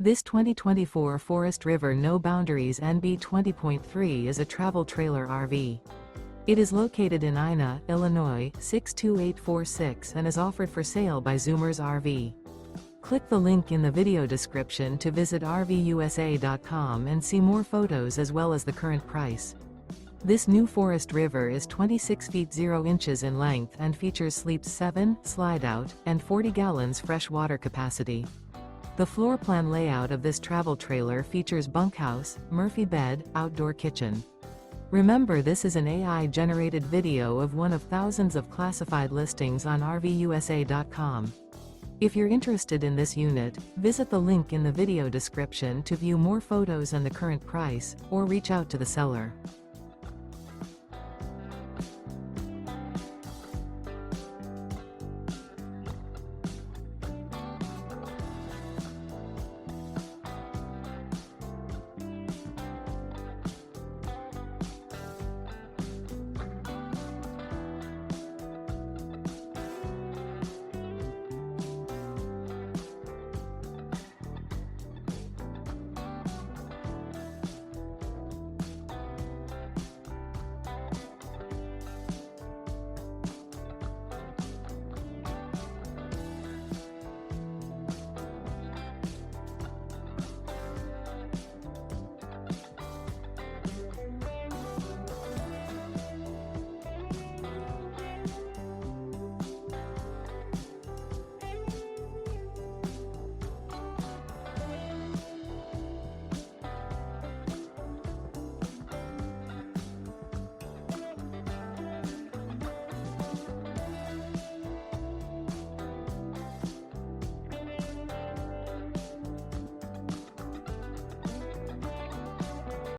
This 2024 Forest River No Boundaries NB 20.3 is a travel trailer RV. It is located in Ina, Illinois, 62846 and is offered for sale by Zoomers RV. Click the link in the video description to visit RVUSA.com and see more photos as well as the current price. This new Forest River is 26 feet 0 inches in length and features sleeps 7, slide-out, and 40 gallons fresh water capacity. The floor plan layout of this travel trailer features bunkhouse, Murphy bed, outdoor kitchen. Remember, this is an AI-generated video of one of thousands of classified listings on RVUSA.com. If you're interested in this unit, visit the link in the video description to view more photos and the current price, or reach out to the seller.